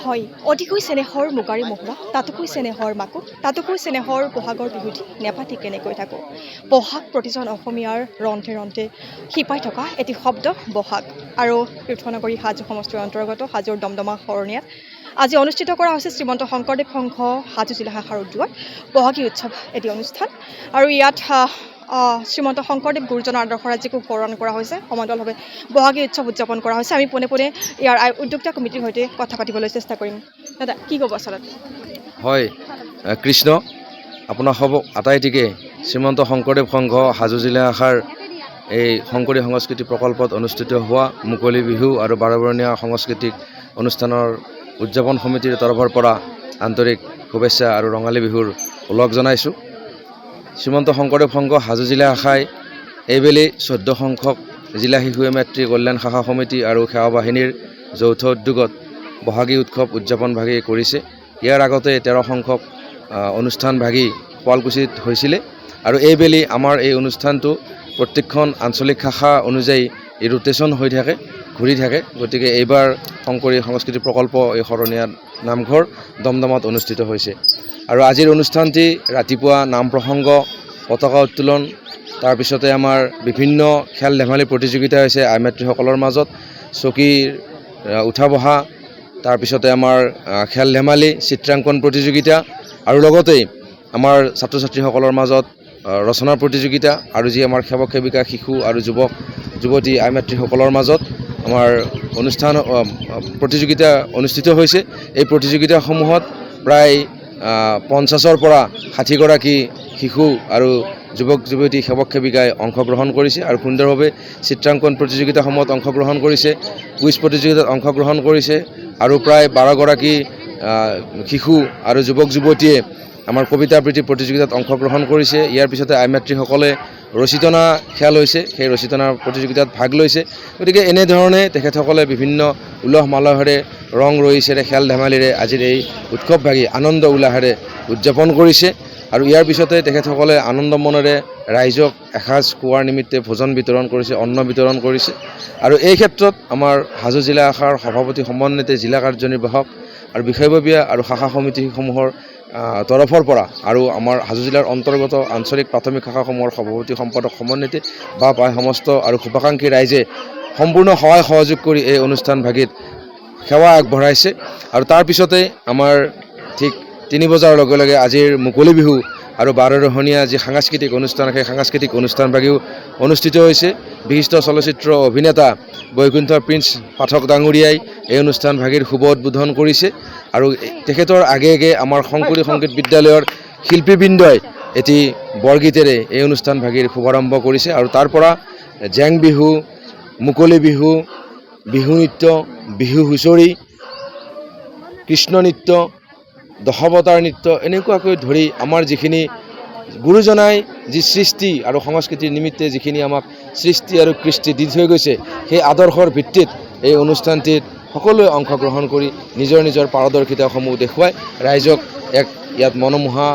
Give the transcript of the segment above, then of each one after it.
হয় অতিকৈ চেনেহৰ মুগাৰী মহুৰা তাতোকৈ চেনেহৰ মাকো তাতোকৈ চেনেহৰ বহাগৰ বিহুটি নেপাতি কেনেকৈ থাকোঁ বহাগ প্ৰতিজন অসমীয়াৰ ৰন্ধে ৰন্ধে শিপাই থকা এটি শব্দ বহাগ আৰু তীৰ্থনগৰী হাজো সমষ্টিৰ অন্তৰ্গত হাজোৰ দমদমা শৰণীয়াত আজি অনুষ্ঠিত কৰা হৈছে শ্ৰীমন্ত শংকৰদেৱ সংঘ হাজো জিলা শাখাৰ উদ্যোগত বহাগী উৎসৱ এটি অনুষ্ঠান আৰু ইয়াত শ্ৰীমন্ত শংকৰদেৱ গুৰুজনাৰ আদৰ্শৰাজিকো সোঁৱৰণ কৰা হৈছে সমান্তৰালভাৱে বহাগী উৎসৱ উদযাপন কৰা হৈছে আমি পোনে পোনে ইয়াৰ উদ্যোক্তা কমিটিৰ সৈতে কথা পাতিবলৈ চেষ্টা কৰিম দাদা কি ক'ব আচলতে হয় কৃষ্ণ আপোনাৰ হ'ব আটাইটিকে শ্ৰীমন্ত শংকৰদেৱ সংঘ হাজো জিলা শাখাৰ এই শংকৰী সংস্কৃতি প্ৰকল্পত অনুষ্ঠিত হোৱা মুকলি বিহু আৰু বাৰবৰণীয়া সাংস্কৃতিক অনুষ্ঠানৰ উদযাপন সমিতিৰ তৰফৰ পৰা আন্তৰিক শুভেচ্ছা আৰু ৰঙালী বিহুৰ ওলগ জনাইছোঁ শ্ৰীমন্ত শংকৰদেৱ সংঘ হাজো জিলা শাখাই এইবেলি 14 সংখ্যক জিলা শিশু মাতৃ কল্যাণ শাখা সমিতি আৰু সেৱা বাহিনীৰ যৌথ উদ্যোগত বহাগী উৎসৱ উদযাপন ভাগি কৰিছে ইয়াৰ আগতে 13 সংখ্যক অনুষ্ঠান ভাগি শুৱালকুছিত হৈছিলে আৰু এইবেলি আমাৰ এই অনুষ্ঠানটো প্ৰত্যেকখন আঞ্চলিক শাখা অনুযায়ী এই ৰোটেশ্যন হৈ থাকে ঘূৰি থাকে গতিকে এইবাৰ শংকৰী সংস্কৃতি প্ৰকল্প এই শৰণীয়া নামঘৰ দমদমাত অনুষ্ঠিত হৈছে আৰু আজিৰ অনুষ্ঠানটি ৰাতিপুৱা নাম প্ৰসংগ পতাকা উত্তোলন তাৰপিছতে আমাৰ বিভিন্ন খেল ধেমালি প্ৰতিযোগিতা হৈছে আই মাতৃসকলৰ মাজত চকীৰ উঠা বহা তাৰপিছতে আমাৰ খেল ধেমালি চিত্ৰাংকন প্ৰতিযোগিতা আৰু লগতে আমাৰ ছাত্ৰ ছাত্ৰীসকলৰ মাজত ৰচনাৰ প্ৰতিযোগিতা আৰু যি আমাৰ সেৱক সেৱিকা শিশু আৰু যুৱক যুৱতী আই মাতৃসকলৰ মাজত আমাৰ অনুষ্ঠান প্ৰতিযোগিতা অনুষ্ঠিত হৈছে এই প্ৰতিযোগিতাসমূহত প্ৰায় 50ৰ পৰা 60গৰাকী শিশু আৰু যুৱক যুৱতী সেৱক সেৱিকাই অংশগ্ৰহণ কৰিছে আৰু সুন্দৰভাৱে চিত্ৰাংকন প্ৰতিযোগিতাসমূহত অংশগ্ৰহণ কৰিছে কুইজ প্ৰতিযোগিতাত অংশগ্ৰহণ কৰিছে আৰু প্ৰায় 12গৰাকী শিশু আৰু যুৱক যুৱতীয়ে আমাৰ কবিতা আবৃত্তি প্ৰতিযোগিতাত অংশগ্ৰহণ কৰিছে ইয়াৰ পিছতে আই মাতৃসকলে ৰচিতনা খেল হৈছে সেই ৰচিতনাৰ প্ৰতিযোগিতাত ভাগ লৈছে গতিকে এনেধৰণে তেখেতসকলে বিভিন্ন উলহ মালহেৰে ৰং ৰহিছেৰে খেল ধেমালিৰে আজিৰ এই উৎসৱ ভাগি আনন্দ উল্লাহেৰে উদযাপন কৰিছে আৰু ইয়াৰ পিছতে তেখেতসকলে আনন্দ মনেৰে ৰাইজক এসাঁজ খোৱাৰ নিমিত্তে ভোজন বিতৰণ কৰিছে অন্ন বিতৰণ কৰিছে আৰু এই ক্ষেত্ৰত আমাৰ হাজো জিলা শাখাৰ সভাপতি সমন্বিতে জিলা কাৰ্যনিৰ্বাহক আৰু বিষয়ববীয়া আৰু শাখা সমিতিসমূহৰ তৰফৰ পৰা আৰু আমাৰ হাজো জিলাৰ অন্তৰ্গত আঞ্চলিক প্ৰাথমিক শাখাসমূহৰ সভাপতি সম্পাদক সমন্বিতে বা প্ৰায় সমস্ত আৰু শুভাকাংক্ষী ৰাইজে সম্পূৰ্ণ সহায় সহযোগ কৰি এই অনুষ্ঠান ভাগিত সেৱা আগবঢ়াইছে আৰু তাৰ পিছতে আমাৰ ঠিক 3 বজাৰ লগে লগে আজিৰ মুকলি বিহু আৰু বাৰৰহণীয়া যি সাংস্কৃতিক অনুষ্ঠান সেই সাংস্কৃতিক অনুষ্ঠান ভাগিও অনুষ্ঠিত হৈছে বিশিষ্ট চলচ্চিত্ৰ অভিনেতা বৈকুণ্ঠ প্ৰিন্স পাঠক ডাঙৰীয়াই এই অনুষ্ঠান ভাগিৰ শুভ উদ্বোধন কৰিছে আৰু তেখেতৰ আগে আগে আমাৰ শংকৰী সংগীত বিদ্যালয়ৰ শিল্পীবৃন্দই এটি বৰগীতেৰে এই অনুষ্ঠান ভাগিৰ শুভাৰম্ভ কৰিছে আৰু তাৰ পৰা জেং বিহু মুকলি বিহু বিহু নৃত্য বিহু হুঁচৰি কৃষ্ণ নৃত্য দশাৱতাৰ নৃত্য এনেকুৱাকৈ ধৰি আমাৰ যিখিনি গুৰুজনাই যি সৃষ্টি আৰু সংস্কৃতিৰ নিমিত্তে যিখিনি আমাক সৃষ্টি আৰু কৃষ্টি দি থৈ গৈছে সেই আদৰ্শৰ ভিত্তিত এই অনুষ্ঠানটিত সকলোৱে অংশগ্ৰহণ কৰি নিজৰ নিজৰ পাৰদৰ্শিতাসমূহ দেখুৱাই ৰাইজক এক ইয়াত মনোমোহা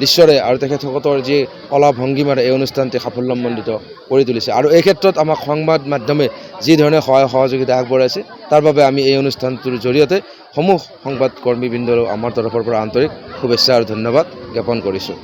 দৃশ্যৰে আৰু তেখেতসকলৰ যি কলা ভংগীমাৰে এই অনুষ্ঠানটি সাফল্যমণ্ডিত কৰি তুলিছে আৰু এই ক্ষেত্ৰত আমাক সংবাদ মাধ্যমে যি ধৰণে সহায় সহযোগিতা আগবঢ়াইছে তাৰ বাবে আমি এই অনুষ্ঠানটোৰ জৰিয়তে সমূহ সংবাদ কৰ্মীবৃন্দৰো আমাৰ তৰফৰ পৰা আন্তৰিক শুভেচ্ছা আৰু ধন্যবাদ জ্ঞাপন কৰিছোঁ।